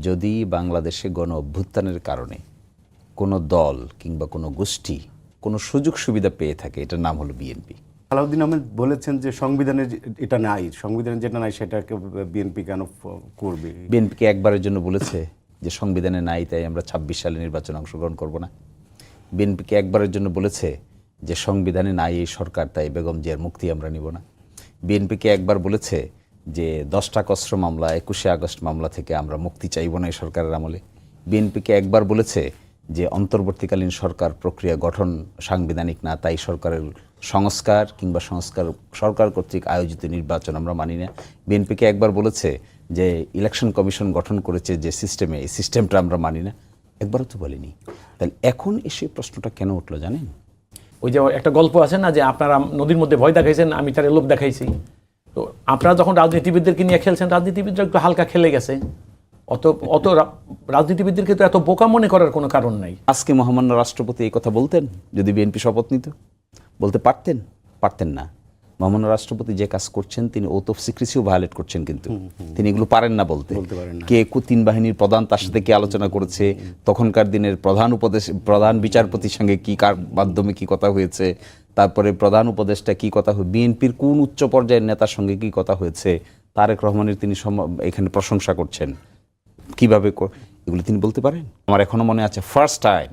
যদি বাংলাদেশে গণ অভ্যুত্থানের কারণে কোনো দল কিংবা কোনো গোষ্ঠী কোনো সুযোগ সুবিধা পেয়ে থাকে, এটার নাম হলো বিএনপি। সালাউদ্দিন আহমেদ বলেছেন যে সংবিধানে এটা নাই, সংবিধানে যেটা নাই সেটাকে বিএনপি কেন করবে? বিএনপিকে একবারের জন্য বলেছে যে সংবিধানে নাই তাই আমরা ২৬ সালে নির্বাচনে অংশগ্রহণ করব না? বিএনপিকে একবারের জন্য বলেছে যে সংবিধানে নাই এই সরকার তাই বেগম জিয়ার মুক্তি আমরা নিব না? বিএনপিকে একবার বলেছে যে 10টা কসর মামলা 21শে আগস্ট মামলা থেকে আমরা মুক্তি চাইব না এই সরকারের আমলে? বিএনপিকে একবার বলেছে যে অন্তর্বর্তীকালীন সরকার প্রক্রিয়া গঠন সাংবিধানিক না, তাই সরকারের সংস্কার কিংবা সরকার কর্তৃক আয়োজিত নির্বাচন আমরা মানি না? বিএনপিকে একবার বলেছে যে ইলেকশন কমিশন গঠন করেছে যে সিস্টেমে, এই সিস্টেমটা আমরা মানি না? একবারও তো বলিনি। তাহলে এখন এসে প্রশ্নটা কেন উঠলো জানেন? ওই যে একটা গল্প আছে না, যে আপনারা নদীর মধ্যে ভয় দেখাইছেন, আমি তার লোভ দেখাইছি। তো আপনারা যখন রাজনীতিবিদদেরকে নিয়ে খেলছেন, রাজনীতিবিদরা একটু হালকা খেলে গেছে। অত রাজনীতিবিদদেরকে তো এত বোকা মনে করার কোনো কারণ নাই। আজকে মহামান্য রাষ্ট্রপতি এই কথা বলতেন যদি বিএনপি শপথ নিত? বলতে পারতেন? পারতেন না। মহামান্য রাষ্ট্রপতি যে কাজ করছেন তিনি ওথ অফ সিক্রেসিও ভায়োলেট করছেন, কিন্তু তিনি এগুলো পারেন না বলতে। কে তিন বাহিনীর প্রধান তার সাথে কি আলোচনা করেছে, তখনকার দিনের প্রধান বিচারপতির সঙ্গে কি কার মাধ্যমে কি কথা হয়েছে, তারপরে প্রধান উপদেষ্টা কি কথা হয়েছে, বিএনপির কোন উচ্চ পর্যায়ের নেতার সঙ্গে কি কথা হয়েছে, তারেক রহমানের তিনি এখানে প্রশংসা করছেন কিভাবে, এগুলো তিনি বলতে পারেন? আমার এখনো মনে আছে ফার্স্ট টাইম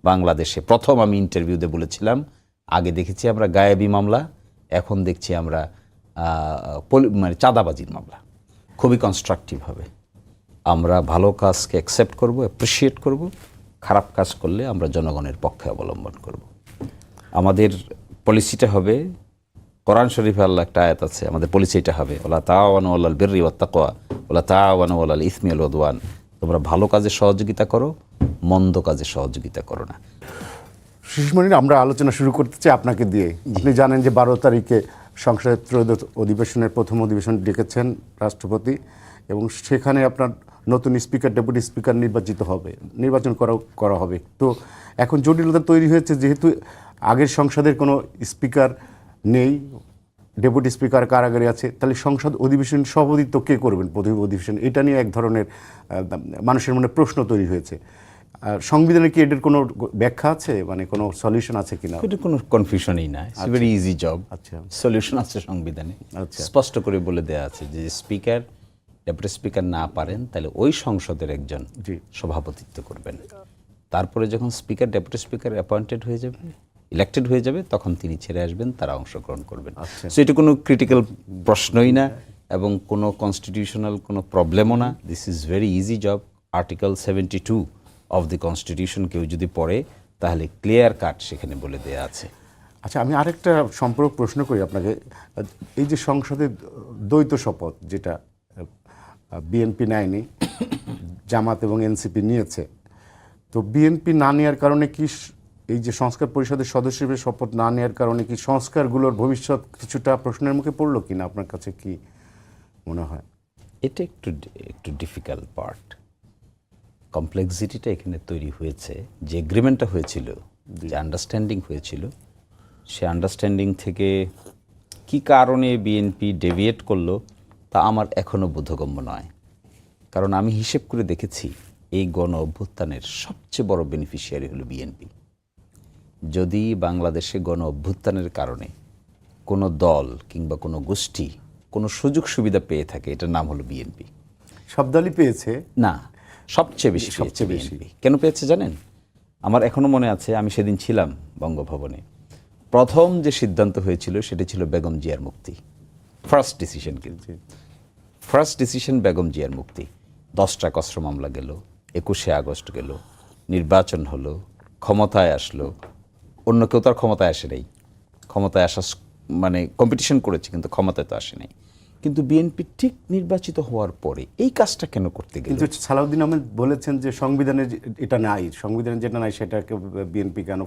বাংলাদেশে প্রথম আমি ইন্টারভিউতে বলেছিলাম, আগে দেখেছি আমরা গায়েবী মামলা, এখন দেখছি আমরা মানে চাঁদাবাজির মামলা। খুবই কনস্ট্রাকটিভ হবে। আমরা ভালো কাজকে অ্যাকসেপ্ট করব, অ্যাপ্রিসিয়েট করব, খারাপ কাজ করলে আমরা জনগণের পক্ষে অবলম্বন করব। আমাদের পলিসিটা হবে, কোরআন শরীফে আল্লাহ একটা আয়াত আছে, আমাদের পলিসিটা হবে ওয়ালা তাআওয়ানু আলাল বিররি ওয়াত তাকওয়া ওয়ালা তাআওয়ানু আলাল ইসমি ওয়াল উদওয়ান। তোমরা ভালো কাজে সহযোগিতা করো, মন্দ কাজে সহযোগিতা করো না। সুষমা, আমরা আলোচনা শুরু করতে চাই আপনাকে দিয়ে। আপনি জানেন যে 12 তারিখে সংসদের ত্রয়োদশ অধিবেশনের প্রথম অধিবেশন ডেকেছেন রাষ্ট্রপতি, এবং সেখানে আপনার নতুন স্পিকার, ডেপুটি স্পিকার নির্বাচন করা হবে। তো এখন জটিলতা তৈরি হয়েছে, যেহেতু আগের সংসদের কোনো স্পিকার নেই, ডেপুটি স্পিকার কারাগারে আছে, তাহলে সংসদ অধিবেশন সভাপতিত্ব কে করবেন প্রথম অধিবেশন? এটা নিয়ে এক ধরনের মানুষের মনে প্রশ্ন তৈরি হয়েছে। সংবিধানে কি এটার কোনো ব্যাখ্যা আছে, মানে কোনো সলিউশন আছে কিনা? এটা কোনো কনফিউশনই না, ইটস ভেরি ইজি জব। আচ্ছা, সলিউশন আছে সংবিধানে, স্পষ্ট করে বলে দেওয়া আছে যে স্পিকার ডেপুটি স্পিকার না পারেন তাহলে ওই সংসদের একজন সভাপতিত্ব করবেন। তারপরে যখন স্পিকার ডেপুটি স্পিকার অ্যাপয়েন্টেড হয়ে যাবে, ইলেক্টেড হয়ে যাবে, তখন তিনি ছেড়ে আসবেন, তারা অংশগ্রহণ করবেন। সো এটা কোনো ক্রিটিক্যাল প্রশ্নই না এবং কোনো কনস্টিটিউশনাল কোনো প্রবলেমও না। This is very easy job. Article 72 of the constitution কেউ যদি পড়ে তাহলে ক্লিয়ার কাট সেখানে বলে দেয়া আছে। আচ্ছা, আমি আরেকটা সম্পর্ক প্রশ্ন করি আপনাকে। এই যে সংসদে দ্বৈত শপথ যেটা বিএনপি নেয়নি, জামাত এবং এনসিপি নিয়েছে, তো বিএনপি না নেওয়ার কারণে কি, এই যে সংস্কার পরিষদের সদস্য হিসেবে শপথ না নেওয়ার কারণে কি সংস্কারগুলোর ভবিষ্যৎ কিছুটা প্রশ্নের মুখে পড়লো কিনা? আপনার কাছে কি মনে হয়? এটা একটু ডিফিকাল্ট পার্ট। কমপ্লেক্সিটিটা এখানে তৈরি হয়েছে। যে এগ্রিমেন্টটা হয়েছিল, যে আন্ডারস্ট্যান্ডিং হয়েছিল, সে আন্ডারস্ট্যান্ডিং থেকে কি কারণে বিএনপি ডেভিয়েট করলো তা আমার এখনও বোধগম্য নয়। কারণ আমি হিসেব করে দেখেছি এই গণ অভ্যুত্থানের সবচেয়ে বড় বেনিফিশিয়ারি হলো বিএনপি। যদি বাংলাদেশে গণ অভ্যুত্থানের কারণে কোনো দল কিংবা কোনো গোষ্ঠী কোনো সুযোগ সুবিধা পেয়ে থাকে, এটার নাম হলো বিএনপি। সব দলই পেয়েছে না, সবচেয়ে বেশি বিএনপি। কেন পেয়েছে জানেন? আমার এখনো মনে আছে, আমি সেদিন ছিলাম বঙ্গভবনে। প্রথম যে সিদ্ধান্ত হয়েছিল সেটা ছিল বেগম জিয়ার মুক্তি। ফার্স্ট ডিসিশন, কিন্তু ফার্স্ট ডিসিশন বেগম জিয়ার মুক্তি। 10টা কসর মামলা গেল, 21শে আগস্ট গেল, নির্বাচন হলো, ক্ষমতায় আসলো। অন্য কেউ তার ক্ষমতায় আসে নাই, ক্ষমতায় আসা মানে কম্পিটিশন করেছে কিন্তু ক্ষমতায় তো আসে নাই। কিন্তু বিএনপি ঠিক নির্বাচিত হওয়ার পরে এই কাজটা কেন করতে গেল? কিন্তু সালাউদ্দিন আহমেদ বলেছেন যে সংবিধানে এটা নাই, সংবিধানে যেটা নাই সেটাকে বিএনপি কেন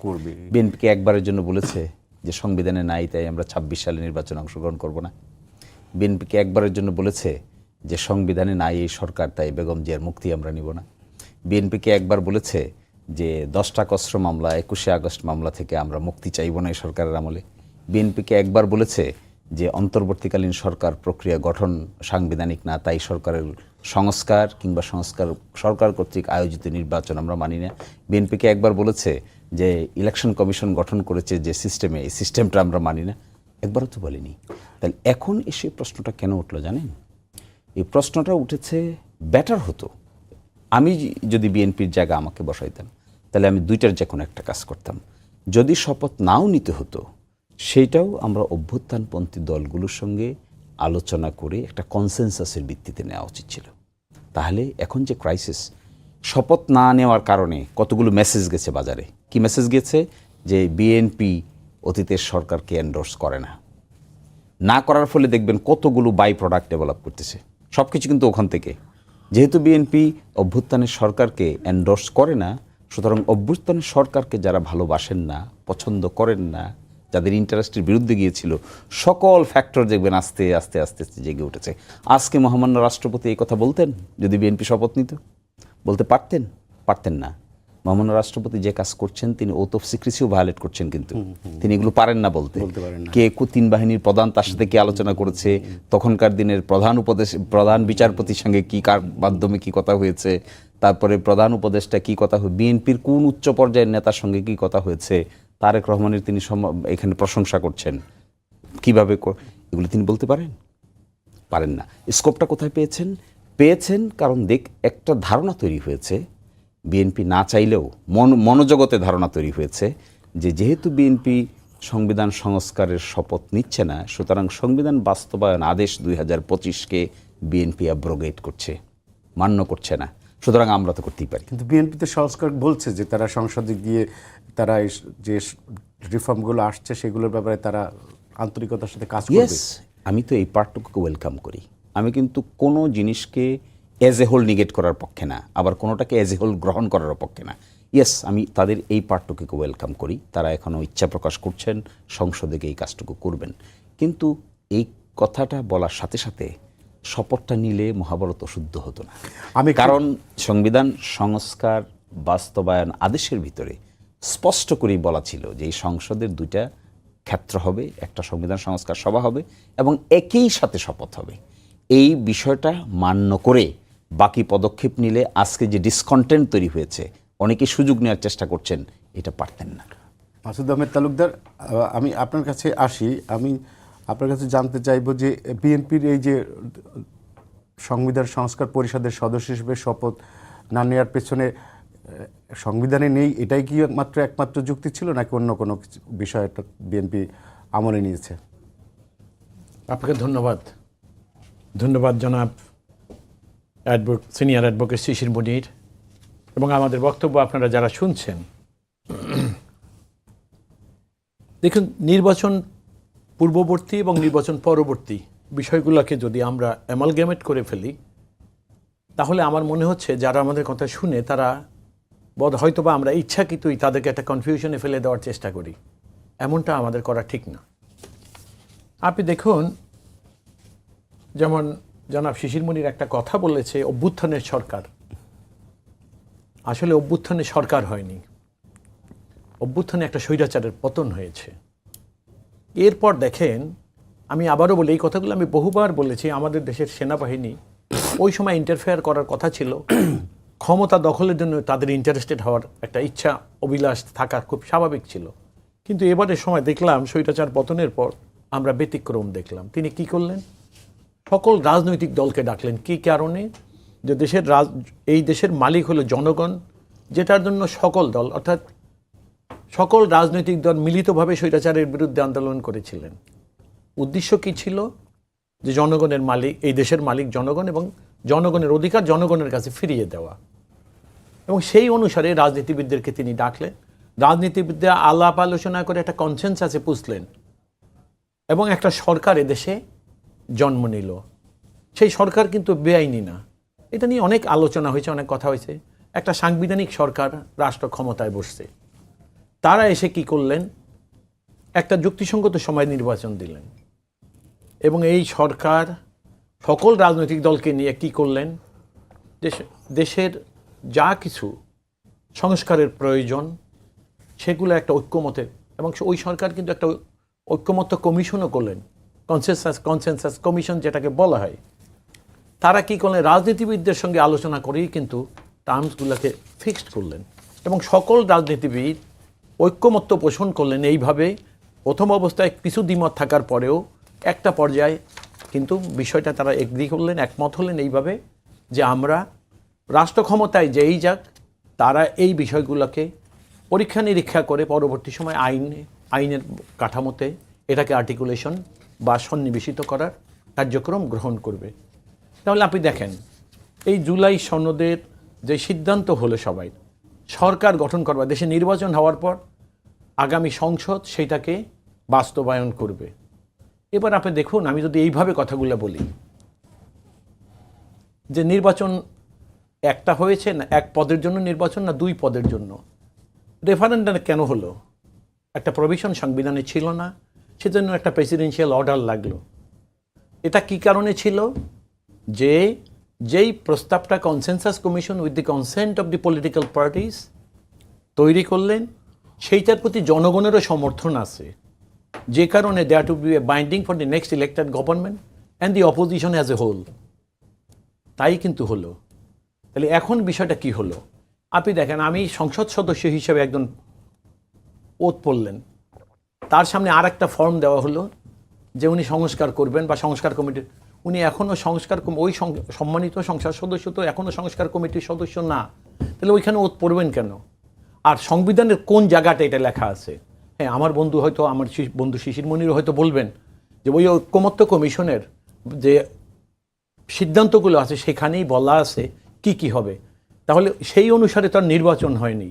করবে? বিএনপিকে একবারের জন্য বলেছে যে সংবিধানে নাই তাই আমরা 26 সালে নির্বাচনে অংশগ্রহণ করব না? বিএনপিকে একবারের জন্য বলেছে যে সংবিধানে নাই এই সরকার তাই বেগম জিয়ার মুক্তি আমরা নিব না? বিএনপিকে একবার বলেছে যে 10টা কসর মামলা 21শে আগস্ট মামলা থেকে আমরা মুক্তি চাইব না এই সরকারের আমলে? বিএনপিকে একবার বলেছে যে অন্তর্বর্তীকালীন সরকার প্রক্রিয়া গঠন সাংবিধানিক না, তাই সংস্কার কিংবা সরকার কর্তৃক আয়োজিত নির্বাচন আমরা মানি না। বিএনপিকে একবার বলেছে যে ইলেকশন কমিশন গঠন করেছে যে সিস্টেমে, এই সিস্টেমটা আমরা মানি না, একবারও তো বলিনি। তাহলে এখন এসে প্রশ্নটা কেন উঠলো জানেন? এই প্রশ্নটা উঠেছে, বেটার হতো আমি যদি বিএনপির জায়গা আমাকে বসাইতাম, তাহলে আমি দুইটার যে কোনো একটা কাজ করতাম। যদি শপথ নাও নিতে হতো, সেইটাও আমরা অভ্যুত্থানপন্থী দলগুলোর সঙ্গে আলোচনা করে একটা কনসেনসাসের ভিত্তিতে নেওয়া উচিত ছিল। তাহলে এখন যে ক্রাইসিস, শপথ না নেওয়ার কারণে কতগুলো মেসেজ গেছে বাজারে। কি মেসেজ গেছে? যে বিএনপি অতীতের সরকারকে এন্ডোর্স করে না, না করার ফলে দেখবেন কতগুলো বাই প্রোডাক্ট ডেভেলপ করতেছে। সব কিছু কিন্তু ওখান থেকে। যেহেতু বিএনপি অভ্যুত্থানের সরকারকে এন্ডোর্স করে না, সুতরাং অভ্যুত্থানের সরকারকে যারা ভালোবাসেন না, পছন্দ করেন না, যাদের ইন্টারেস্টের বিরুদ্ধে গিয়েছিল, সকল ফ্যাক্টর দেখবেন আস্তে আস্তে আস্তে আস্তে জেগে উঠেছে। আজকে মহামান্য রাষ্ট্রপতি এই কথা বলতেন যদি বিএনপি শপথ নিত? বলতে পারতেন? পারতেন না। মহামান্য রাষ্ট্রপতি যে কাজ করছেন, তিনি ওথ অফ সিক্রেসিও ভায়োলেট করছেন, কিন্তু তিনি এগুলো পারেন না বলতে। কে তিন বাহিনীর প্রধান তার সাথে কি আলোচনা করেছে, তখনকার দিনের প্রধান বিচারপতির সঙ্গে কি, কার মাধ্যমে কি কথা হয়েছে, তারপরে প্রধান উপদেষ্টা কি কথা, বিএনপির কোন উচ্চ পর্যায়ের নেতার সঙ্গে কি কথা হয়েছে, তারেক রহমানের তিনি এখানে প্রশংসা করছেন কিভাবে, এগুলো তিনি বলতে পারেন? পারেন না। স্কোপটা কোথায় পেয়েছেন? কারণ একটা ধারণা তৈরি হয়েছে, বিএনপি না চাইলেও মনোজগতে ধারণা তৈরি হয়েছে যে যেহেতু বিএনপি সংবিধান সংস্কারের শপথ নিচ্ছে না, সুতরাং সংবিধান বাস্তবায়ন আদেশ 2025-কে বিএনপি অ্যাব্রোগেট করছে, মান্য করছে না, সুতরাং আমরা তো করতেই পারি। কিন্তু বিএনপিতে সংস্কার বলছে যে তারা সংসদে গিয়ে তারা যে রিফর্মগুলো আসছে সেগুলোর ব্যাপারে তারা আন্তরিকতার সাথে কাজ করবে। আমি তো এই পার্টটুকুকে ওয়েলকাম করি। আমি কিন্তু কোনো জিনিসকে অ্যাজ এ হোল নিগেট করার পক্ষে না, আবার কোনোটাকে অ্যাজ এ হোল গ্রহণ করার পক্ষে না। আমি তাদের এই পার্টটুকুকে ওয়েলকাম করি। তারা এখনও ইচ্ছা প্রকাশ করছেন সংসদে গিয়ে এই কাজটুকু করবেন। কিন্তু এই কথাটা বলার সাথে সাথে শপথটা নিলে মহাভারত অশুদ্ধ হতো না। কারণ সংবিধান সংস্কার বাস্তবায়ন আদেশের ভিতরে স্পষ্ট করেই বলা ছিল যে এই সংসদের দুইটা ক্ষেত্র হবে, একটা সংবিধান সংস্কার সভা হবে এবং একই সাথে শপথ হবে। এই বিষয়টা মান্য করে বাকি পদক্ষেপ নিলে আজকে যে ডিসকন্টেন্ট তৈরি হয়েছে, অনেকে সুযোগ নেওয়ার চেষ্টা করছেন, এটা পারতেন না। মাসুদ আহমেদ তালুকদার, আমি আপনার কাছে আসি। আমি আপনার কাছে জানতে চাইব যে বিএনপির এই যে সংবিধান সংস্কার পরিষদের সদস্য হিসেবে শপথ না নেওয়ার পেছনে সংবিধানে নেই এটাই কি একমাত্র যুক্তি ছিল, নাকি অন্য কোনো বিষয় বিএনপি আমলে নিয়েছে? আপনাকে ধন্যবাদ জনাব সিনিয়র অ্যাডভোকেট শিশির মনির, এবং আমাদের বক্তব্য আপনারা যারা শুনছেন। দেখুন, নির্বাচন পূর্ববর্তী এবং নির্বাচন পরবর্তী বিষয়গুলোকে যদি আমরা অ্যামালগেমেট করে ফেলি, তাহলে আমার মনে হচ্ছে যারা আমাদের কথা শুনে তারা হয়তোবা আমরা ইচ্ছাকৃতই তাদেরকে একটা কনফিউশনে ফেলে দেওয়ার চেষ্টা করি। এমনটা আমাদের করা ঠিক না। আপনি দেখুন, যেমন জনাব শিশির মনির একটা কথা বলেছে, অভ্যুত্থানের সরকার। আসলে অভ্যুত্থানের সরকার হয়নি, অভ্যুত্থানে একটা স্বৈরাচারের পতন হয়েছে। এরপর দেখেন, আমি আবারও বলি, এই কথাগুলো আমি বহুবার বলেছি, আমাদের দেশের সেনাবাহিনী ওই সময় ইন্টারফেয়ার করার কথা ছিল। ক্ষমতা দখলের জন্য তাদের ইন্টারেস্টেড হওয়ার একটা ইচ্ছা, অভিলাষ থাকা খুব স্বাভাবিক ছিল। কিন্তু এবারের সময় দেখলাম স্বৈরাচার পতনের পর আমরা ব্যতিক্রম দেখলাম। তিনি কি করলেন? সকল রাজনৈতিক দলকে ডাকলেন। কি কারণে? যে এই দেশের মালিক হলো জনগণ, যেটার জন্য সকল দল অর্থাৎ সকল রাজনৈতিক দল মিলিতভাবে স্বৈরাচারের বিরুদ্ধে আন্দোলন করেছিলেন। উদ্দেশ্য কি ছিল? যে জনগণের মালিক, এই দেশের মালিক জনগণ এবং জনগণের অধিকার জনগণের কাছে ফিরিয়ে দেওয়া। এবং সেই অনুসারে রাজনীতিবিদদেরকে তিনি ডাকলেন। রাজনীতিবিদরা আলাপ আলোচনা করে একটা কনসেনসাসে পুষলেন এবং একটা সরকার এদেশে জন্ম নিল। সেই সরকার কিন্তু বেআইনি না, এটা নিয়ে অনেক আলোচনা হয়েছে, অনেক কথা হয়েছে। একটা সাংবিধানিক সরকার রাষ্ট্র ক্ষমতায় বসছে। তারা এসে কি করলেন? একটা যুক্তিসঙ্গত সময় নির্বাচন দিলেন এবং এই সরকার সকল রাজনৈতিক দলকে নিয়ে কি করলেন? দেশের যা কিছু সংস্কারের প্রয়োজন সেগুলো একটা ঐক্যমতে, এবং ওই সরকার কিন্তু একটা ঐক্যমত্য কমিশনও করলেন, কনসেনসাস কমিশন যেটাকে বলা হয়। তারা কি করলেন, রাজনীতিবিদদের সঙ্গে আলোচনা করেই কিন্তু টার্মসগুলোকে ফিক্সড করলেন এবং সকল রাজনীতিবিদ ঐক্যমত্য পোষণ করলেন এইভাবে। প্রথম অবস্থায় কিছু দ্বিমত থাকার পরেও একটা পর্যায়ে কিন্তু বিষয়টা তারা এগ্রি করলেন, একমত হলেন এইভাবে যে আমরা রাষ্ট্র ক্ষমতায় যেই যাক তারা এই বিষয়গুলোকে পরীক্ষা নিরীক্ষা করে পরবর্তী সময় আইনের কাঠামোতে এটাকে আর্টিকুলেশন বা সন্নিবেশিত করার কার্যক্রম গ্রহণ করবে। তাহলে আপনি দেখেন এই জুলাই সনদের যে সিদ্ধান্ত হলো সবাই সরকার গঠন করবে, দেশে নির্বাচন হওয়ার পর আগামী সংসদ সেইটাকে বাস্তবায়ন করবে। এবার আপনি দেখুন, আমি যদি এইভাবে কথাগুলো বলি যে নির্বাচন একটা হয়েছে না এক পদের জন্য নির্বাচন, না 2 পদের জন্য রেফারেন্ডাম কেন হলো? একটা প্রভিশন সংবিধানে ছিল না, সেজন্য একটা প্রেসিডেন্সিয়াল অর্ডার লাগলো। এটা কি কারণে ছিল? যে যেই প্রস্তাবটা consensus commission with the consent of the political parties তৈরি করলেন সেইটার প্রতি জনগণেরও সমর্থন আছে, যে কারণে there to be a binding for the next elected government and the opposition as a whole. তাই কিন্তু হলো। তাহলে এখন বিষয়টা কি হলো? আপনি দেখেন, আমি সংসদ সদস্য হিসেবে একজন ওত পড়লেন, তার সামনে আর একটা ফর্ম দেওয়া হলো যে উনি সংস্কার করবেন বা সংস্কার কমিটির, উনি এখনও ওই সম্মানিত সংসদ সদস্য তো এখনও সংস্কার কমিটির সদস্য না, তাহলে ওইখানে ওত পড়বেন কেন? আর সংবিধানের কোন জায়গাটা এটা লেখা আছে? হ্যাঁ, আমার বন্ধু হয়তো, আমার বন্ধু শিশির মনিরও হয়তো বলবেন যে ওই ঐক্যমত্য কমিশনের যে সিদ্ধান্তগুলো আছে সেখানেই বলা আছে কি কি হবে। তাহলে সেই অনুসারে তো আর নির্বাচন হয়নি।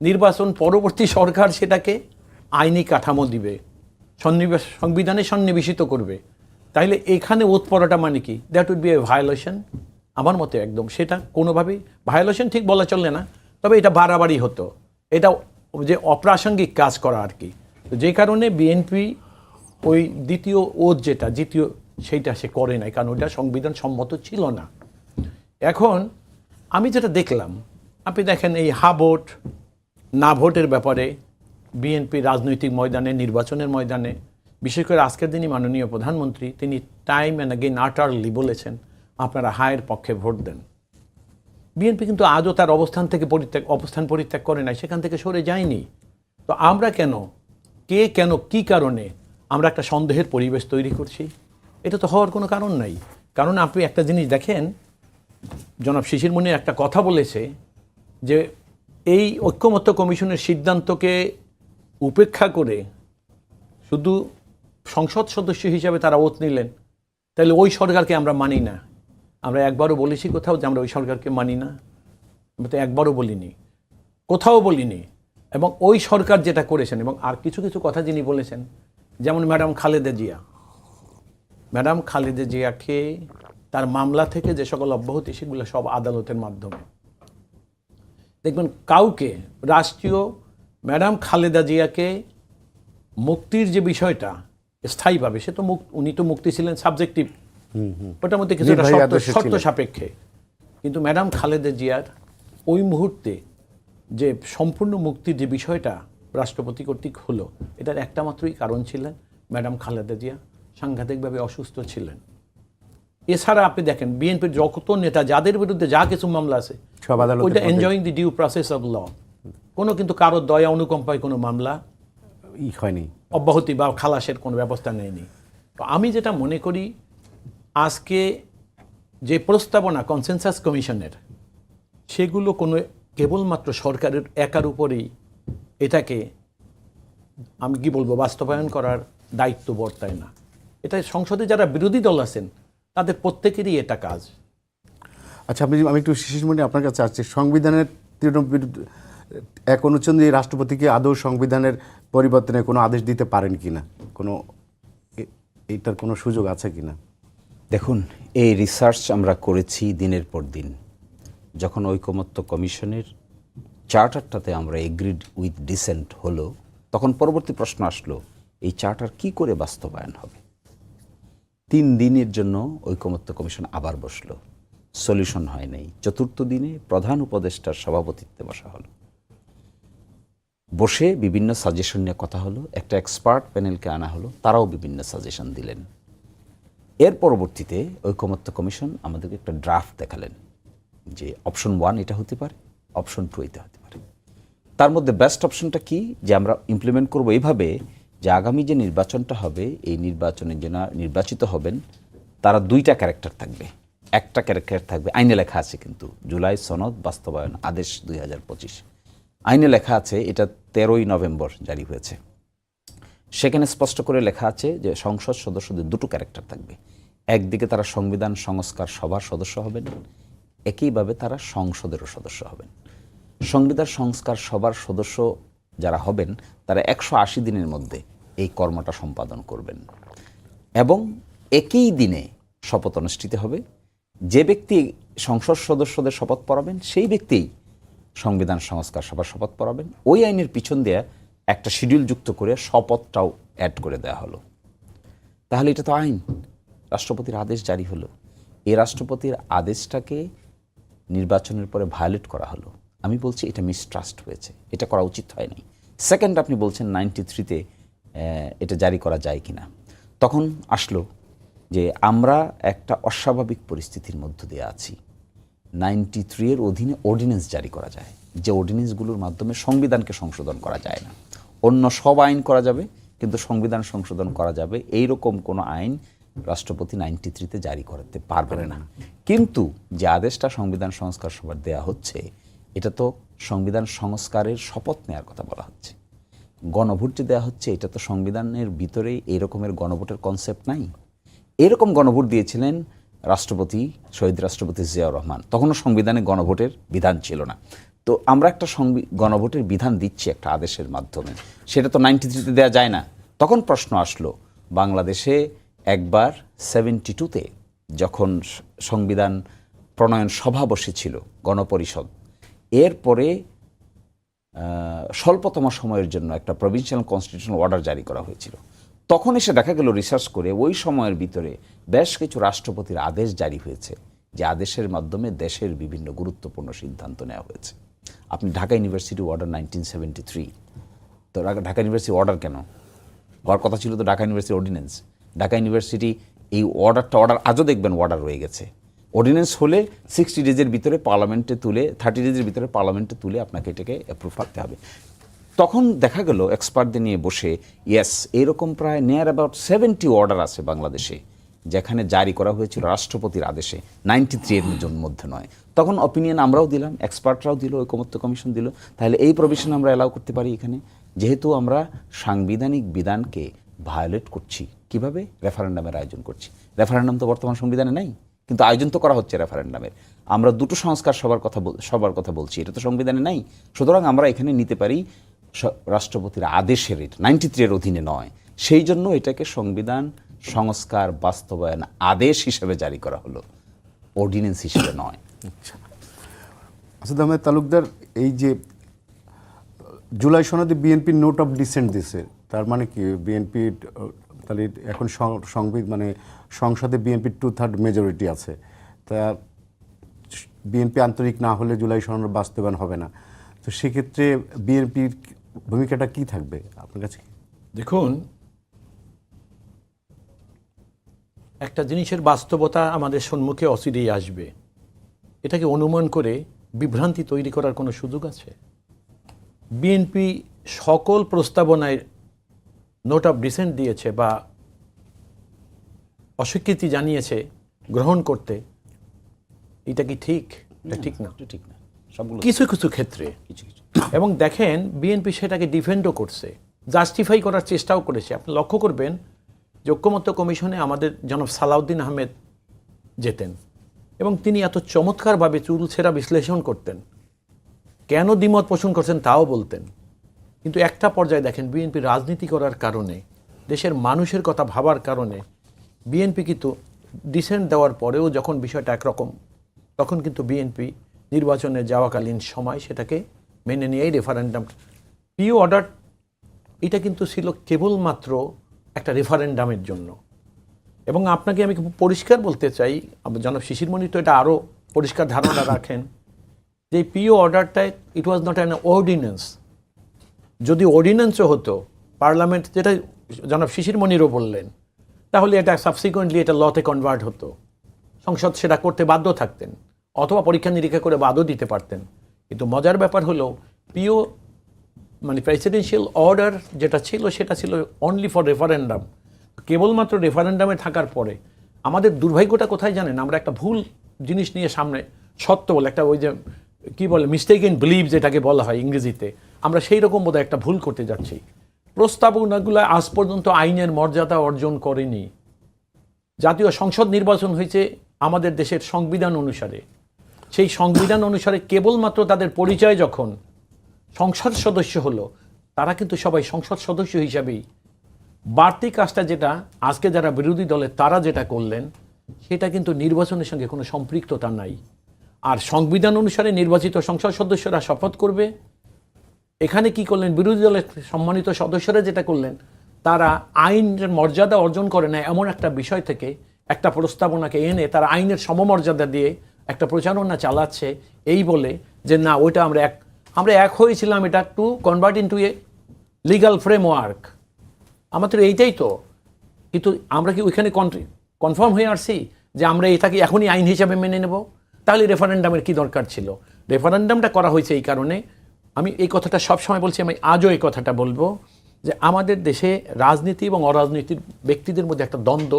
নির্বাচন পরবর্তী সরকার সেটাকে আইনি কাঠামো দিবে, সংবিধানে সন্নিবেশিত করবে। তাইলে এখানে ওত পড়াটা মানে কি? That would be a violation আমার মতে। একদম সেটা কোনোভাবেই ভায়োলেশন ঠিক বলা চলে না, তবে এটা বাড়াবাড়ি হতো, এটা যে অপ্রাসঙ্গিক কাজ করা আর কি। তো যে কারণে বিএনপি ওই দ্বিতীয় ওত যেটা দ্বিতীয় সেইটা সে করে নাই, কারণ ওইটা সংবিধান সম্মত ছিল না। এখন আমি যেটা দেখলাম, আপনি দেখেন এই হা ভোট না ভোটের ব্যাপারে বিএনপি রাজনৈতিক ময়দানে, নির্বাচনের ময়দানে, বিশেষ করে আজকের দিনই মাননীয় প্রধানমন্ত্রী তিনি টাইম অ্যান্ড অ্যাগেইন আটারলি বলেছেন আপনারা হায়ের পক্ষে ভোট দেন। বিএনপি কিন্তু আজও তার অবস্থান পরিত্যাগ করে নাই, সেখান থেকে সরে যায়নি। তো আমরা কেন কি কারণে আমরা একটা সন্দেহের পরিবেশ তৈরি করছি? এটা তো হওয়ার কোনো কারণ নাই। কারণ আপনি একটা জিনিস দেখেন, জনাব শিশির মনির একটা কথা বলেছে যে এই ঐক্যমত্য কমিশনের সিদ্ধান্তকে উপেক্ষা করে শুধু সংসদ সদস্য হিসাবে তারা ওত নিলেন, তাহলে ওই সরকারকে আমরা মানি না। আমরা একবারও বলেছি কোথাও যে আমরা ওই সরকারকে মানি না? আমরা তো একবারও বলিনি, কোথাও বলিনি। এবং ওই সরকার যেটা করেছেন, এবং আর কিছু কিছু কথা যিনি বলেছেন, যেমন ম্যাডাম খালেদা জিয়াকে তার মামলা থেকে যে সকল অব্যাহতি সেগুলো সব আদালতের মাধ্যমে দেখবেন। কাউকে রাষ্ট্রীয় ম্যাডাম খালেদা জিয়াকে মুক্তির যে বিষয়টা স্থায়ীভাবে, সে তো উনি তো মুক্তি ছিলেন সাবজেক্টিভ, ওটার মধ্যে কিছুটা শর্ত সাপেক্ষে, কিন্তু ম্যাডাম খালেদা জিয়ার ওই মুহূর্তে যে সম্পূর্ণ মুক্তির যে বিষয়টা রাষ্ট্রপতি কর্তৃক হলো, এটার একটা মাত্রই কারণ ছিলেন ম্যাডাম খালেদা জিয়া সাংঘাতিকভাবে অসুস্থ ছিলেন। এছাড়া আপনি দেখেন বিএনপির যত নেতা যাদের বিরুদ্ধে যা কিছু মামলা আছে ওইটা enjoying the due process of law, কোনো কিন্তু কারোর দয়া অনুকম্পায় কোনো মামলা হয়নি, অব্যাহতি বা খালাসের কোনো ব্যবস্থা নেয়নি। তো আমি যেটা মনে করি, আজকে যে প্রস্তাবনা কনসেনসাস কমিশনের, সেগুলো কোনো কেবলমাত্র সরকারের একার উপরেই এটাকে আমি কি বলবো বাস্তবায়ন করার দায়িত্ব বর্তায় না। এটা সংসদে যারা বিরোধী দল আছেন তাদের প্রত্যেকেরই এটা কাজ। আচ্ছা, আমি একটু শিশিরমণি আপনার কাছে আসছি। সংবিধানের 1 অনুচ্ছেদে রাষ্ট্রপতিকে আদৌ সংবিধানের পরিবর্তনে কোনো আদেশ দিতে পারেন কিনা, এইটার কোনো সুযোগ আছে কিনা? দেখুন, এই রিসার্চ আমরা করেছি দিনের পর দিন। যখন ঐকমত্য কমিশনের চার্টারটাতে আমরা এগ্রিড উইথ ডিসেন্ট হলো, তখন পরবর্তী প্রশ্ন আসলো এই চার্টার কি করে বাস্তবায়ন হবে। 3 দিনের জন্য ঐকমত্য কমিশন আবার বসলো, সলিউশন হয় নাই। 4র্থ দিনে প্রধান উপদেষ্টার সভাপতিত্বে বসা হলো, বসে বিভিন্ন সাজেশন নিয়ে কথা হলো, একটা এক্সপার্ট প্যানেলকে আনা হলো, তারাও বিভিন্ন সাজেশন দিলেন। এর পরবর্তীতে ঐকমত্য কমিশন আমাদেরকে একটা ড্রাফট দেখালেন যে অপশন 1 এটা হতে পারে, অপশন 2 এটা হতে পারে। তার মধ্যে বেস্ট অপশনটা কি, যে আমরা ইমপ্লিমেন্ট করব এইভাবে যে আগামী যে নির্বাচনটা হবে এই নির্বাচনে যে নির্বাচিত হবেন তারা 2টা ক্যারেক্টার থাকবে। একটা ক্যারেক্টার থাকবে, আইনে লেখা আছে কিন্তু, জুলাই সনদ বাস্তবায়ন আদেশ 2025 আইনে লেখা আছে, এটা 13ই নভেম্বর জারি হয়েছে। সেখানে স্পষ্ট করে লেখা আছে যে সংসদ সদস্যদের 2টো ক্যারেক্টার থাকবে। একদিকে তারা সংবিধান সংস্কার সভার সদস্য হবেন, একইভাবে তারা সংসদেরও সদস্য হবেন। সংবিধান সংস্কার সভার সদস্য যারা হবেন তারা 180 দিনের মধ্যে এই কর্মটা সম্পাদন করবেন এবং একই দিনে শপথ অনুষ্ঠিত হবে। যে ব্যক্তি সংসদ সদস্যদের শপথ পড়াবেন সেই ব্যক্তিই সংবিধান সংস্কার সভার শপথ পড়াবেন। ওই আইনের পিছন দিয়ে একটা শিডিউল যুক্ত করে শপথটাও অ্যাড করে দেওয়া হলো। তাহলে এটা তো আইন, রাষ্ট্রপতির আদেশ জারি হলো। এই রাষ্ট্রপতির আদেশটাকে নির্বাচনের পরে ভায়োলেট করা হলো। আমি বলছি এটা মিসট্রাস্ট হয়েছে, এটা করা উচিত হয়নি। সেকেন্ড, আপনি বলছেন 93-তে এটা জারি করা যায় কিনা। তখন আসলো যে আমরা একটা অস্বাভাবিক পরিস্থিতির মধ্য দিয়ে আছি। 93 এর অধীনে অর্ডিন্যান্স জারি করা যায়, যে অর্ডিন্যান্সগুলোর মাধ্যমে সংবিধানকে সংশোধন করা যায় না। অন্য সব আইন করা যাবে কিন্তু সংবিধান সংশোধন করা যাবে এইরকম কোনো আইন রাষ্ট্রপতি 93-তে জারি করতে পারবেন না। কিন্তু যে আদেশটা সংবিধান সংস্কার সভার দেয়া হচ্ছে এটা তো সংবিধান সংস্কারের শপথ নেওয়ার কথা বলা হচ্ছে। গণভোট যে দেওয়া হচ্ছে এটা তো সংবিধানের ভিতরে এরকমের গণভোটের কনসেপ্ট নাই। এরকম গণভোট দিয়েছিলেন রাষ্ট্রপতি, শহীদ রাষ্ট্রপতি জিয়াউর রহমান। তখনও সংবিধানে গণভোটের বিধান ছিল না। তো আমরা একটা গণভোটের বিধান দিচ্ছি একটা আদেশের মাধ্যমে, সেটা তো 93-তে দেওয়া যায় না। তখন প্রশ্ন আসলো, বাংলাদেশে একবার 72-তে যখন সংবিধান প্রণয়ন সভা বসেছিল গণপরিষদ, এরপরে স্বল্পতম সময়ের জন্য একটা প্রভিন্সিয়াল কনস্টিটিউশনাল অর্ডার জারি করা হয়েছিল। তখন এসে দেখা গেল রিসার্চ করে ওই সময়ের ভিতরে বেশ কিছু রাষ্ট্রপতির আদেশ জারি হয়েছে, যে আদেশের মাধ্যমে দেশের বিভিন্ন গুরুত্বপূর্ণ সিদ্ধান্ত নেওয়া হয়েছে। আপনি ঢাকা ইউনিভার্সিটি অর্ডার 1973, তো ঢাকা ইউনিভার্সিটি অর্ডার কেন হওয়ার কথা ছিল তো Dhaka university ordinance. Dhaka university এই অর্ডার আজও দেখবেন অর্ডার রয়ে গেছে। অর্ডিন্যান্স হলে 60 ডেজের ভিতরে পার্লামেন্টে তুলে 30 ডেজের ভিতরে পার্লামেন্টে তুলে আপনাকে এটাকে অ্যাপ্রুভ করতে হবে। তখন দেখা গেল এক্সপার্টদের নিয়ে বসে, ইয়েস, এরকম প্রায় নিয়ার অ্যাবাউট 70 অর্ডার আছে বাংলাদেশে যেখানে জারি করা হয়েছিল রাষ্ট্রপতির আদেশে, 93 এর মধ্যে নয়। তখন অপিনিয়ন আমরাও দিলাম, এক্সপার্টরাও দিল, ঐকমত্য কমিশন দিল, তাহলে এই প্রভিশন আমরা অ্যালাউ করতে পারি এখানে, যেহেতু আমরা সাংবিধানিক বিধানকে ভায়োলেট করছি। কিভাবে? রেফারেন্ডামের আয়োজন করছি। রেফারেন্ডাম তো বর্তমান সংবিধানে নাই, কিন্তু আয়োজন তো করা হচ্ছে রেফারেন্ডামের। আমরা 2টো সংস্কার সবার কথা বলছি, এটা তো সংবিধানে নাই। সুতরাং আমরা এখানে নিতে পারি রাষ্ট্রপতির আদেশের, 93 এর অধীনে নয়। সেই জন্য এটাকে সংবিধান সংস্কার বাস্তবায়ন আদেশ হিসেবে জারি করা হলো, অর্ডিন্যান্স হিসেবে নয়। আসাদ আহমেদ তালুকদার, এই যে জুলাই সনদে বিএনপি নোট অফ ডিসেন্ট দিছে, তার মানে কি বিএনপি তাহলে এখন মানে সংসদে বিএনপির 2/3 মেজরিটি আছে, তা বিএনপি আন্তরিক না হলে জুলাই সনদ বাস্তবায়ন হবে না। তো সেক্ষেত্রে বিএনপির ভূমিকাটা কি থাকবে আপনার কাছে? দেখুন, একটা জিনিসের বাস্তবতা আমাদের সম্মুখে অচিরেই আসবে। এটাকে অনুমান করে বিভ্রান্তি তৈরি করার কোনো সুযোগ আছে? বিএনপি সকল প্রস্তাবনায় নোট অফ ডিসেন্ট দিয়েছে বা অস্বীকৃতি জানিয়েছে গ্রহণ করতে, এটা কি ঠিক? এটা ঠিক না, ঠিক না সবগুলো, কিছু কিছু ক্ষেত্রে। কিছু কিছু। এবং দেখেন বিএনপি সেটাকে ডিফেন্ডও করছে, জাস্টিফাই করার চেষ্টাও করেছে। আপনি লক্ষ্য করবেন যে ঐকমত্য কমিশনে আমাদের জনাব সালাউদ্দিন আহমেদ যেতেন এবং তিনি এত চমৎকারভাবে চুলছেরা বিশ্লেষণ করতেন, কেন দ্বিমত পোষণ করছেন তাও বলতেন। কিন্তু একটা পর্যায়ে দেখেন বিএনপি রাজনীতি করার কারণে, দেশের মানুষের কথা ভাবার কারণে বিএনপি কিন্তু ডিসেন্ট দেওয়ার পরেও যখন বিষয়টা একরকম, তখন কিন্তু বিএনপি নির্বাচনে যাওয়াকালীন সময় সেটাকে মেনে নিয়েই রেফারেন্ডাম পিও অর্ডার, এটা কিন্তু ছিল কেবলমাত্র একটা রেফারেন্ডামের জন্য। এবং আপনাকে আমি পরিষ্কার বলতে চাই, জনাব শিশিরমণি তো এটা আরও পরিষ্কার ধারণা রাখেন, যে পিও অর্ডারটায় ইট ওয়াজ নট অ্যান অর্ডিন্যান্স। যদি অর্ডিন্যান্সও হতো, পার্লামেন্ট, যেটা জনাব শিশিরমণিরও বললেন, তাহলে এটা সাবসিকুয়েন্টলি এটা লতে কনভার্ট হতো, সংসদ সেটা করতে বাধ্য থাকতেন, অথবা পরীক্ষা নিরীক্ষা করে বাদও দিতে পারতেন। কিন্তু মজার ব্যাপার হলো প্রেসিডেন্সিয়াল অর্ডার যেটা ছিল সেটা ছিল অনলি ফর রেফারেন্ডাম। কেবলমাত্র রেফারেন্ডামে থাকার পরে আমাদের দুর্ভাগ্যটা কোথায় জানেন, আমরা একটা ভুল জিনিস নিয়ে সামনে, সত্য বলে একটা ওই যে কী বলে মিস্টেক ইন বিলিভ যেটাকে বলা হয় ইংরেজিতে, আমরা সেই রকম বোধহয় একটা ভুল করতে যাচ্ছি। প্রস্তাবনাগুলো আজ পর্যন্ত আইনের মর্যাদা অর্জন করেনি। জাতীয় সংসদ নির্বাচন হয়েছে আমাদের দেশের সংবিধান অনুসারে, সেই সংবিধান অনুসারে কেবলমাত্র তাদের পরিচয় যখন সংসদ সদস্য হলো, তারা কিন্তু সবাই সংসদ সদস্য হিসাবেই। বাড়তি কাজটা যেটা আজকে যারা বিরোধী দলে তারা যেটা করলেন, সেটা কিন্তু নির্বাচনের সঙ্গে কোনো সম্পৃক্ততা নাই। আর সংবিধান অনুসারে নির্বাচিত সংসদ সদস্যরা শপথ করবে। এখানে কি করলেন, বিরোধী দলের সম্মানিত সদস্যরা যেটা করলেন, তারা আইনের মর্যাদা অর্জন করে না এমন একটা বিষয় থেকে একটা প্রস্তাবনাকে এনে তারা আইনের সমমর্যাদা দিয়ে একটা প্রচারণা চালাচ্ছে, এই বলে যে না ওইটা আমরা এক হয়েছিলাম এটা to convert into a legal framework. আমাদের এইটাই তো, কিন্তু আমরা কি ওইখানে কনফার্ম হয়ে আসছি যে আমরা এটাকে এখনই আইন হিসাবে মেনে নেব? তাহলে রেফারেন্ডামের কি দরকার ছিল? রেফারেন্ডামটা করা হয়েছে এই কারণে, আমি এই কথাটা সবসময় বলছি, আমি আজও এই কথাটা বলবো, যে আমাদের দেশে রাজনীতি এবং অরাজনীতির ব্যক্তিদের মধ্যে একটা দ্বন্দ্ব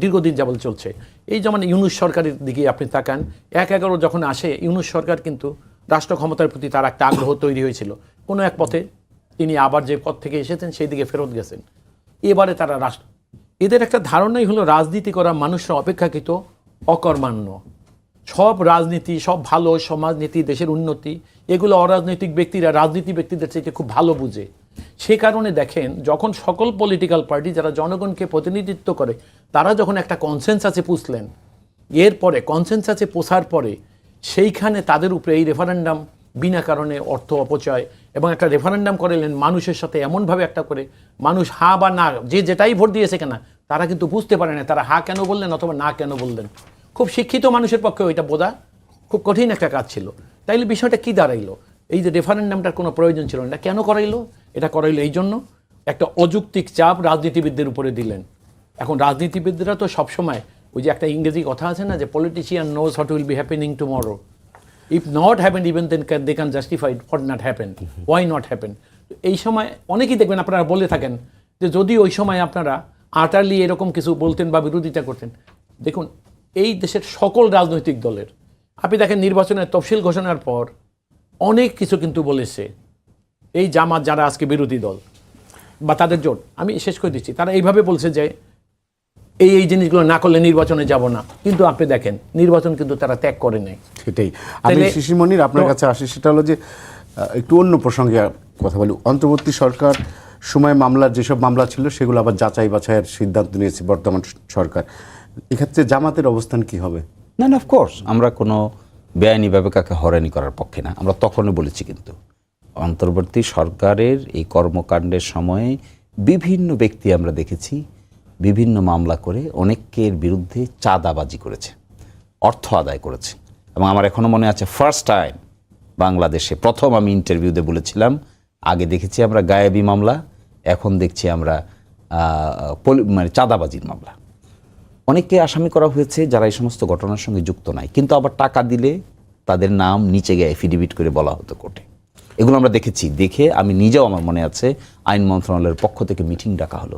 দীর্ঘদিন যাবত চলছে। এই যেমন ইউনূস সরকারের দিকে আপনি তাকান, 1/11 যখন আসে ইউনূস সরকার কিন্তু রাষ্ট্র ক্ষমতার প্রতি তার একটা আগ্রহ তৈরি হয়েছিল, কোনো এক পথে তিনি আবার যে পথ থেকে এসেছেন সেই দিকে ফেরত গেছেন। এবারে তারা এদের একটা ধারণাই হলো রাজনীতি করা মানুষরা অপেক্ষাকৃত অকর্মাণ্য। সব রাজনীতি, সব ভালো সমাজনীতি, দেশের উন্নতি, এগুলো অরাজনৈতিক ব্যক্তিরা রাজনীতি ব্যক্তিদের চাইতে খুব ভালো বুঝে। সে কারণে দেখেন, যখন সকল পলিটিক্যাল পার্টি যারা জনগণকে প্রতিনিধিত্ব করে তারা যখন একটা কনসেনসাসে পুষলেন, এরপরে কনসেনসাসে পোষার পরে সেইখানে তাদের উপরে এই রেফারেন্ডাম বিনা কারণে অর্থ অপচয় এবং একটা রেফারেন্ডাম করালেন মানুষের সাথে এমনভাবে একটা করে, মানুষ হা বা না যে যেটাই ভোট দিয়েছে কেনা তারা কিন্তু বুঝতে পারে না তারা হা কেন বললেন অথবা না কেন বললেন। খুব শিক্ষিত মানুষের পক্ষে ওইটা বোঝা খুব কঠিন একটা কাজ ছিল। তাইলে বিষয়টা কি দাঁড়াইলো, এই যে রেফারেন্ডামটার কোনো প্রয়োজন ছিল না, কেন করাইলো? এটা করাইলো এই জন্য একটা অযৌক্তিক চাপ রাজনীতিবিদদের উপরে দিলেন। এখন রাজনীতিবিদরা তো সবসময় ওই যে একটা ইংরেজি কথা আছে না, যে politician knows what will be happening tomorrow, if not happen even then they can justified what not happen, why not happen. এই সময় অনেকেই দেখবেন আপনারা বলে থাকেন যে যদি ওই সময় আপনারা আটারলি এরকম কিছু বলতেন বা বিরোধিতা করতেন। দেখুন, এই দেশের সকল রাজনৈতিক দলের আপনি দেখেন নির্বাচনের তফসিল ঘোষণার পর অনেক কিছু কিন্তু বলেছে এই জামাত যারা আজকে বিরোধী দল বা তাদের জোট, আমি শেষ করে দিচ্ছি, তারা এইভাবে বলছে যে এই জিনিসগুলো না করলে নির্বাচনে যাব না, কিন্তু আপনি দেখেন নির্বাচন কিন্তু তারা ত্যাগ করে নেয়। সেটাই আমি শিশির মনির আপনার কাছে আসি, সেটা হলো যে একটু অন্য প্রসঙ্গে কথা বলি। অন্তর্বর্তী সরকার সময় মামলার যেসব মামলা ছিল সেগুলো আবার যাচাই বাছাইয়ের সিদ্ধান্ত নিয়েছে বর্তমান সরকার। এক্ষেত্রে জামাতের অবস্থান কি হবে? না, অফকোর্স আমরা কোনো বেআইনিভাবে কাকে হয়রানি করার পক্ষে না, আমরা তখনই বলেছি। কিন্তু অন্তর্বর্তী সরকারের এই কর্মকাণ্ডের সময়ে বিভিন্ন ব্যক্তি আমরা দেখেছি বিভিন্ন মামলা করে অনেকের বিরুদ্ধে চাঁদাবাজি করেছে, অর্থ আদায় করেছে। এবং আমার এখনও মনে আছে ফার্স্ট টাইম বাংলাদেশে প্রথম আমি ইন্টারভিউতে বলেছিলাম, আগে দেখেছি আমরা গায়েবী মামলা, এখন দেখছি আমরা চাঁদাবাজির মামলা। অনেককে আসামি করা হয়েছে যারা এই সমস্ত ঘটনার সঙ্গে যুক্ত নাই, কিন্তু আবার টাকা দিলে তাদের নাম নিচে গিয়ে এফিডেভিট করে বলা হতো কোর্টে। এগুলো আমরা দেখেছি। দেখে আমি নিজেও, আমার মনে আছে, আইন মন্ত্রণালয়ের পক্ষ থেকে মিটিং ডাকা হলো,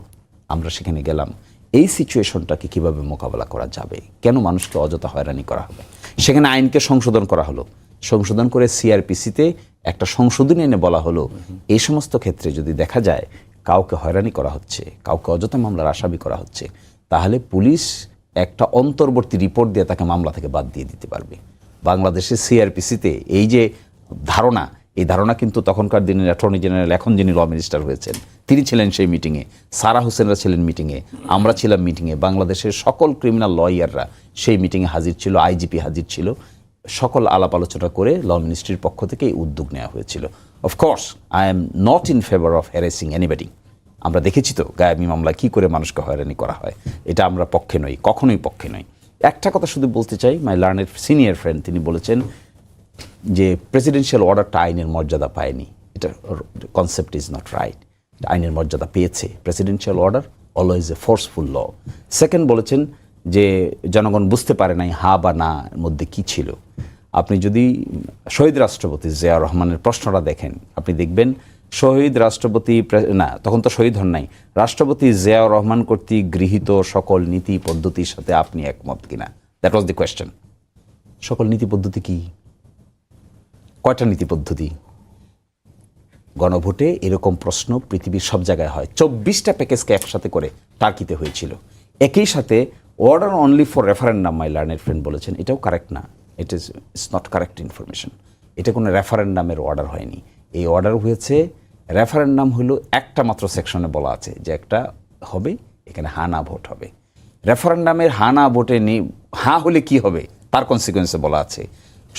আমরা সেখানে গেলাম। এই সিচুয়েশনটাকে কিভাবে মোকাবেলা করা যাবে, কেন মানুষকে অযথা হয়রানি করা হবে, সেখানে আইনকে সংশোধন করা হলো। সংশোধন করে সিআরপিসিতে একটা সংশোধনী এনে বলা হলো এই সমস্ত ক্ষেত্রে যদি দেখা যায় কাউকে হয়রানি করা হচ্ছে, কাউকে অযথা মামলার আসামি করা হচ্ছে, তাহলে পুলিশ একটা অন্তর্বর্তী রিপোর্ট দিয়ে তাকে মামলা থেকে বাদ দিয়ে দিতে পারবে। বাংলাদেশের সিআরপিসিতে এই যে ধারণা, এই ধারণা কিন্তু তখনকার দিনের অ্যাটর্নি জেনারেল, এখন যিনি ল মিনিস্টার হয়েছেন, তিনি ছিলেন সেই মিটিংয়ে, সারা হোসেনরা ছিলেন মিটিংয়ে, আমরা ছিলাম মিটিংয়ে, বাংলাদেশের সকল ক্রিমিনাল লয়াররা সেই মিটিংয়ে হাজির ছিল, আইজিপি হাজির ছিল। সকল আলাপ আলোচনা করে ল মিনিস্ট্রির পক্ষ থেকে এই উদ্যোগ নেওয়া হয়েছিল। Of course I am not in favour of harassing anybody. আমরা দেখেছি তো গায়েবী মামলা কী করে মানুষকে হয়রানি করা হয়, এটা আমরা পক্ষে নই, কখনোই পক্ষে নই। একটা কথা শুধু বলতে চাই, মাই লার্নের সিনিয়র ফ্রেন্ড তিনি বলেছেন যে প্রেসিডেন্সিয়াল অর্ডারটা আইনের মর্যাদা পায়নি, এটা কনসেপ্ট ইজ নট রাইট। আইনের মর্যাদা পেয়েছে। Presidential order always a forceful law. Second বলেছেন যে জনগণ বুঝতে পারে নাই হা বা না এর মধ্যে কি ছিল। আপনি যদি শহীদ রাষ্ট্রপতি জিয়াউর রহমানের প্রশ্নটা দেখেন, আপনি দেখবেন শহীদ রাষ্ট্রপতি না, তখন তো শহীদ হন নাই, রাষ্ট্রপতি জিয়াউর রহমান কর্তৃক গৃহীত সকল নীতি পদ্ধতির সাথে আপনি একমত কিনা, দ্যাট ওয়াজ দি কোয়েশ্চেন। সকল নীতি পদ্ধতি কি? কয়টা নীতি পদ্ধতি? গণভোটে এরকম প্রশ্ন পৃথিবীর সব জায়গায় হয়। 24টা প্যাকেজকে একসাথে করে টার্কিতে হয়েছিল। একই সাথে order only for referendum, my learned friend বলেছেন, এটাও কারেক্ট না, ইটস নট কারেক্ট ইনফরমেশন। এটা কোনো রেফারেন্ডামের অর্ডার হয়নি। এই অর্ডার হয়েছে, রেফারেন্ডাম হলো একটা মাত্র সেকশনে বলা আছে যে একটা হবে, এখানে হা না ভোট হবে। রেফারেন্ডামের হা না ভোটে হা হলে কি হবে তার কনসিকুয়েন্সে বলা আছে।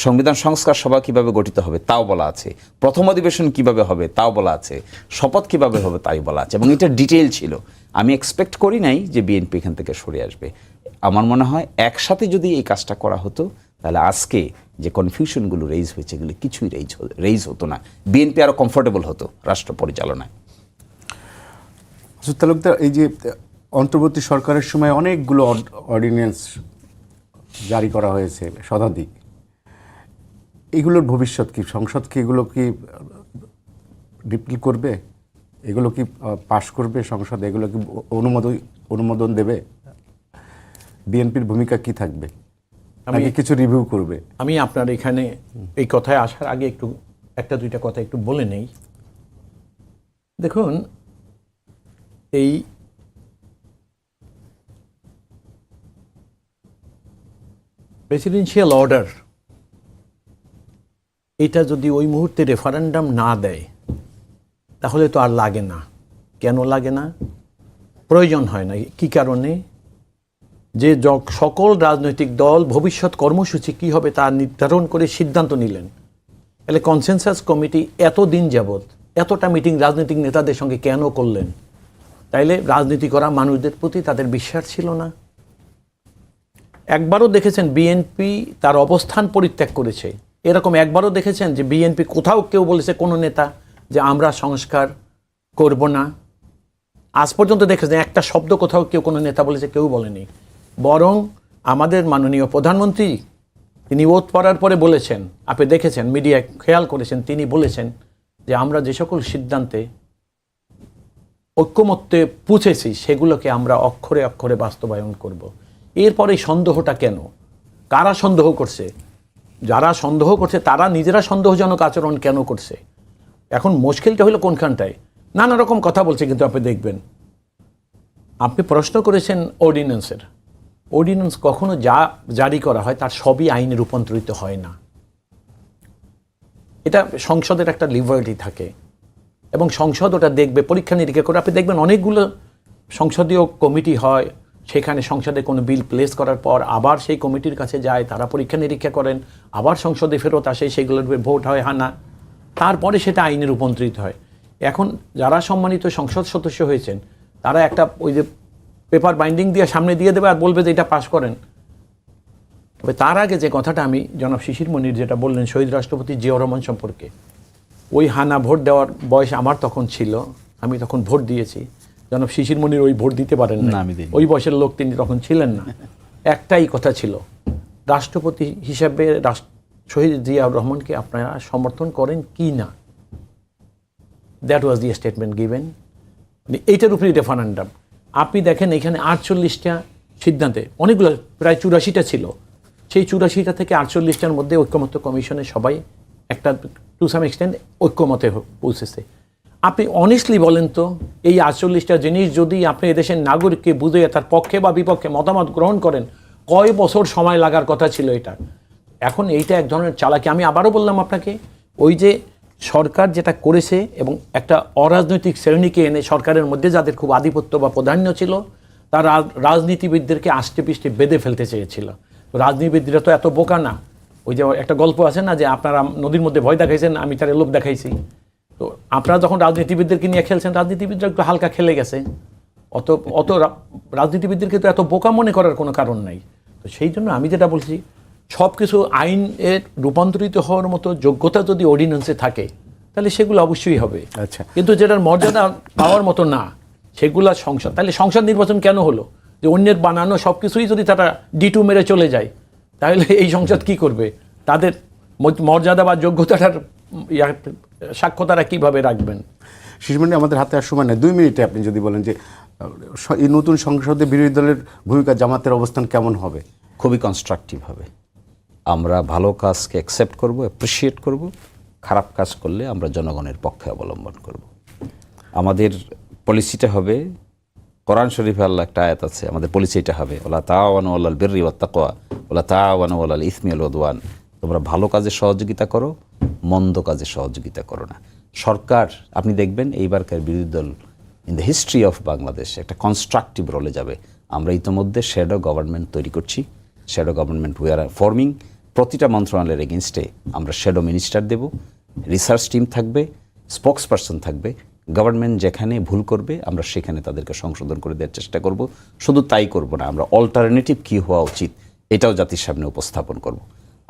সংবিধান সংস্কার সভা কিভাবে গঠিত হবে তাও বলা আছে। প্রথম অধিবেশন কিভাবে হবে তাও বলা আছে। শপথ কিভাবে হবে তাই বলা আছে, এবং এটা ডিটেইল ছিল। আমি এক্সপেক্ট করি নাই যে বিএনপি এখান থেকে সরে আসবে। আমার মনে হয় একসাথে যদি এই কাজটা করা হতো তাহলে আজকে যে কনফিউশনগুলো রেইজ হয়েছে এগুলো কিছুই রেইজ হতো না। বিএনপি আরও কমফোর্টেবল হতো রাষ্ট্র পরিচালনায়। আসলে তালুকদার, এই যে অন্তর্বর্তী সরকারের সময় অনেকগুলো অর্ডিন্যান্স জারি করা হয়েছে, শতাধিক, এগুলোর ভবিষ্যৎ কি? সংসদ কি এগুলো কি রিপিল করবে? এগুলো কি পাশ করবে সংসদ? এগুলো কি অনুমোদন দেবে? বিএনপির ভূমিকা কি থাকবে? নাকি কিছু রিভিউ করবে? আমি আপনার এখানে এই কথায় আসার আগে একটু একটা দুইটা কথা একটু বলে নেই। দেখুন, এই প্রেসিডেন্সিয়াল অর্ডার এটা যদি ওই মুহূর্তে রেফারেন্ডাম না দেয় তাহলে তো আর লাগে না। কেন লাগে না? প্রয়োজন হয় না। কি কারণে? যে সকল রাজনৈতিক দল ভবিষ্যৎ কর্মসূচি কি হবে তা নির্ধারণ করে সিদ্ধান্ত নিলেন। তাহলে কনসেনসাস কমিটি এতদিন যাবৎ এতটা মিটিং রাজনৈতিক নেতাদের সঙ্গে কেন করলেন? তাইলে রাজনীতি করা মানুষদের প্রতি তাদের বিশ্বাস ছিল না। একবারও দেখেছেন বিএনপি তার অবস্থান পরিত্যাগ করেছে? এরকম একবারও দেখেছেন যে বিএনপি কোথাও কেউ বলেছে কোনো নেতা যে আমরা সংস্কার করব না? আজ পর্যন্ত দেখেছেন একটা শব্দ কোথাও কেউ কোনো নেতা বলেছে? কেউ বলেনি। বরং আমাদের মাননীয় প্রধানমন্ত্রী তিনি ওথ পড়ার পরে বলেছেন, আপনি দেখেছেন, মিডিয়ায় খেয়াল করেছেন, তিনি বলেছেন যে আমরা যে সকল সিদ্ধান্তে ঐক্যমত্যে পৌঁছেছি সেগুলোকে আমরা অক্ষরে অক্ষরে বাস্তবায়ন করব। এরপরে সন্দেহটা কেন? কারা সন্দেহ করছে? যারা সন্দেহ করছে তারা নিজেরা সন্দেহজনক আচরণ কেন করছে? এখন মুশকিলটা হলো কোনখানটায়? নানা রকম কথা বলছে, কিন্তু আপনি দেখবেন, আপনি প্রশ্ন করেছেন অর্ডিন্যান্সের। অর্ডিন্যান্স কখনো যা জারি করা হয় তার সবই আইনে রূপান্তরিত হয় না। এটা সংসদের একটা লিবার্টি থাকে এবং সংসদ ওটা দেখবে, পরীক্ষা নিরীক্ষা করে। আপনি দেখবেন অনেকগুলো সংসদীয় কমিটি হয়, সেখানে সংসদে কোনো বিল প্লেস করার পর আবার সেই কমিটির কাছে যায়, তারা পরীক্ষা নিরীক্ষা করেন, আবার সংসদে ফেরত আসে, সেগুলোর ভোট হয় হা না, তারপরে সেটা আইনে রূপান্তরিত হয়। এখন যারা সম্মানিত সংসদ সদস্য হয়েছেন তারা একটা ওই যে পেপার বাইন্ডিং দিয়ে সামনে দিয়ে দেবে আর বলবে যে এটা পাস করেন। তবে তার আগে যে কথাটা আমি জনাব শিশির মনির যেটা বললেন শহীদ রাষ্ট্রপতি জিয়াউর রহমান সম্পর্কে, ওই হানা ভোট দেওয়ার বয়স আমার তখন ছিল, আমি তখন ভোট দিয়েছি। জনাব শিশির মনির ওই ভোট দিতে পারেন না, ওই বয়সের লোক তিনি তখন ছিলেন না। একটাই কথা ছিল, রাষ্ট্রপতি হিসাবে শহীদ জিয়াউর রহমানকে আপনারা সমর্থন করেন কি না। That was the statement given. এইটার উপরেই রেফারেন্ডাম। আপনি দেখেন এখানে 48টা সিদ্ধান্তে, অনেকগুলো প্রায় 84টা ছিল, সেই 84টা থেকে 48টার মধ্যে ঐক্যমত্য কমিশনে সবাই একটা টু সাম এক্সটেন্ট ঐক্যমতে পৌঁছেছে। আপনি অনেস্টলি বলেন তো, এই 48টা জিনিস যদি আপনি এদেশের নাগরিককে বুঝিয়ে তার পক্ষে বা বিপক্ষে মতামত গ্রহণ করেন, কয় বছর সময় লাগার কথা ছিল এটা। এখন এইটা এক ধরনের চালাকি। আমি আবারও বললাম আপনাকে, ওই যে সরকার যেটা করেছে এবং একটা অরাজনৈতিক শ্রেণীকে এনে সরকারের মধ্যে যাদের খুব আধিপত্য বা প্রাধান্য ছিল, তারা রাজনীতিবিদদেরকে আষ্টে পিষ্টে বেঁধে ফেলতে চেয়েছিল। রাজনীতিবিদরা তো এত বোকা না। ওই যে একটা গল্প আছে না যে আপনারা নদীর মধ্যে ভয় দেখাইছেন, আমি তার লোভ দেখাইছি। তো আপনারা যখন রাজনীতিবিদদেরকে নিয়ে খেলছেন, রাজনীতিবিদরা একটু হালকা খেলে গেছে। অত রাজনীতিবিদদেরকে তো এত বোকা মনে করার কোনো কারণ নাই। তো সেই জন্য আমি যেটা বলছি, সব কিছু আইনের রূপান্তরিত হওয়ার মতো যোগ্যতা যদি অর্ডিন্যান্সে থাকে তাহলে সেগুলো অবশ্যই হবে। আচ্ছা, কিন্তু যেটার মর্যাদা পাওয়ার মতো না, সেগুলা সংসদ, তাহলে সংসদ নির্বাচন কেন হলো? যে অন্যের বানানো সব কিছুই যদি তারা D2 মেরে চলে যায়, তাহলে এই সংসদ কি করবে? তাদের মর্যাদা বা যোগ্যতাটার সাক্ষ্য তারা কিভাবে রাখবেন? শিশুমণি, আমাদের হাতে আর সময় নেই, 2 মিনিটে আপনি যদি বলেন যে এই নতুন সংসদে বিরোধী দলের ভূমিকা, জামাতের অবস্থান কেমন হবে? খুবই কনস্ট্রাকটিভ হবে। আমরা ভালো কাজকে অ্যাকসেপ্ট করব, অ্যাপ্রিসিয়েট করব, খারাপ কাজ করলে আমরা জনগণের পক্ষে অবলম্বন করব। আমাদের পলিসিটা হবে, কোরআন শরীফে আল্লাহ একটা আয়াত আছে, আমাদের পলিসিটা হবে ওয়ালা তাআওয়ানু আলাল বিররি ওয়াত তাকওয়া ওয়ালা তাআওয়ানু আলাল ইসমি ওয়াল উদওয়ান। তোমরা ভালো কাজে সহযোগিতা করো, মন্দ কাজে সহযোগিতা করো না। সরকার, আপনি দেখবেন এইবারকার বিরোধী দল in the history of Bangladesh একটা কনস্ট্রাকটিভ রোলে যাবে। আমরা ইতিমধ্যে শ্যাডো গভর্নমেন্ট তৈরি করছি, shadow government we are forming. প্রতিটা মন্ত্রণালয়ের এগেনস্টে আমরা শ্যাডো মিনিস্টার দেব, রিসার্চ টিম থাকবে, স্পোকস পারসন থাকবে। গভর্নমেন্ট যেখানে ভুল করবে আমরা সেখানে তাদেরকে সংশোধন করে দেওয়ার চেষ্টা করব। শুধু তাই করব না, আমরা অল্টারনেটিভ কী হওয়া উচিত এটাও জাতির সামনে উপস্থাপন করব।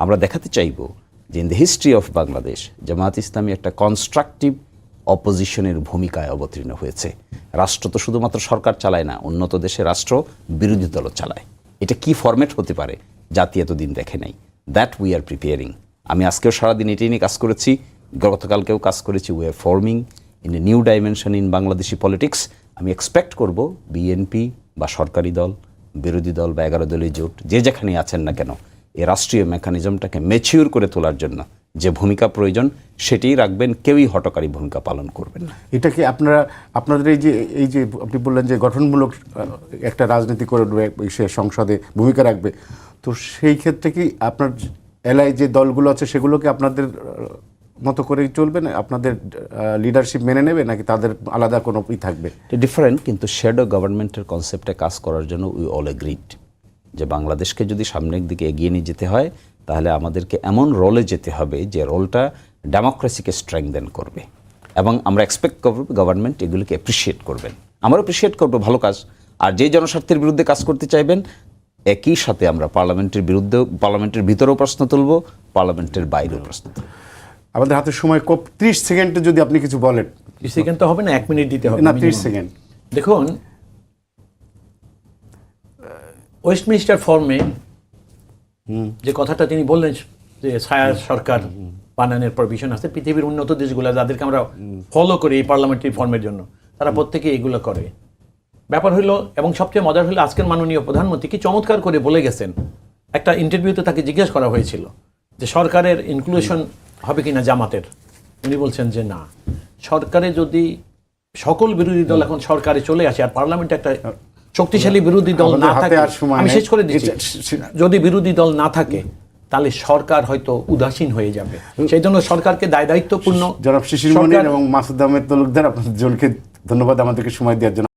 আমরা দেখাতে চাইব যে in the history of Bangladesh Jamaat ইসলামী একটা কনস্ট্রাকটিভ অপোজিশনের ভূমিকায় অবতীর্ণ হয়েছে। রাষ্ট্র তো শুধুমাত্র সরকার চালায় না, উন্নত দেশে রাষ্ট্র বিরোধী দলও চালায়। এটা কি ফরম্যাট হতে পারে জাতি এতদিন দেখে নাই। That we are preparing. আমি আজকেও সারাদিন এটাই নিয়ে কাজ করেছি, গতকালকেও কাজ করেছি। We are forming in a new dimension in Bangladeshi politics. আমি এক্সপেক্ট করব বিএনপি বা সরকারি দল, বিরোধী দল বা 11 দলীয় জোট যে যেখানেই আছেন না কেন, এই রাষ্ট্রীয় মেকানিজমটাকে ম্যাচিউর করে তোলার জন্য যে ভূমিকা প্রয়োজন সেটিই রাখবেন, কেউই হটকারী ভূমিকা পালন করবেন না। এটা কি আপনাদের এই যে আপনি বললেন যে গঠনমূলক একটা রাজনীতি করে সে সংসদে ভূমিকা রাখবে, তো সেই ক্ষেত্রে কি আপনার এলাকায় যে দলগুলো আছে সেগুলোকে আপনাদের মতো করেই চলবে না, আপনাদের লিডারশিপ মেনে নেবে, নাকি তাদের আলাদা কোনো থাকবে? ডিফারেন্ট, কিন্তু শ্যাডো গভর্নমেন্টের কনসেপ্টে কাজ করার জন্য উই অল এগ্রিড যে বাংলাদেশকে যদি সামনের দিকে এগিয়ে নিয়ে যেতে হয় তাহলে আমাদেরকে এমন রোলে যেতে হবে যে রোলটা ডেমোক্রেসিকে স্ট্রেংথেন করবে, এবং আমরা এক্সপেক্ট করব গভর্নমেন্ট এগুলিকে অ্যাপ্রিসিয়েট করবেন। আমরা অ্যাপ্রিসিয়েট করবো ভালো কাজ, আর যে জনস্বার্থের বিরুদ্ধে কাজ করতে চাইবেন একই সাথে আমরা পার্লামেন্টের বিরুদ্ধেও, পার্লামেন্টের ভিতরেও প্রশ্ন তুলব, পার্লামেন্টের বাইরেও প্রশ্ন তুলব। আমাদের হাতে সময় খুব, 30 সেকেন্ডে যদি আপনি কিছু বলেন। 30 সেকেন্ড তো হবে না, 1 মিনিট দিতে হবে না, 30 সেকেন্ড। দেখুন, ওয়েস্টমিনিস্টার ফর্মে যে কথাটা তিনি বললেন যে ছায়া সরকার বানানোর প্রভিশন আছে, পৃথিবীর উন্নত দেশগুলো যাদেরকে আমরা ফলো করি এই পার্লামেন্টারি ফর্মের জন্য, তারা প্রত্যেকে এগুলো করে। ব্যাপার হলো, এবং সবচেয়ে মজার হলো আজকের মাননীয় প্রধানমন্ত্রী কি চমৎকার করে বলে গেছেন। একটা ইন্টারভিউতে তাকে জিজ্ঞেস করা হয়েছিল যে সরকারের ইনক্লুশন হবে কিনা জামাতের, উনি বলছেন যে না, সরকারে যদি সকল বিরোধী দল এখন সরকারে চলে আসে আর পার্লামেন্টে একটা শক্তিশালী বিরোধী দল না থাকে, আমি শেষ করে দিচ্ছি, যদি বিরোধী দল না থাকে তাহলে সরকার হয়তো উদাসীন হয়ে যাবে। সেই জন্য সরকারকে দায়িত্বপূর্ণ। জনাব শিশির মনির এবং মাসুদ আহমেদ তালুকদার, আপনাদের জনকে ধন্যবাদ আমাদেরকে সময় দেওয়ার জন্য।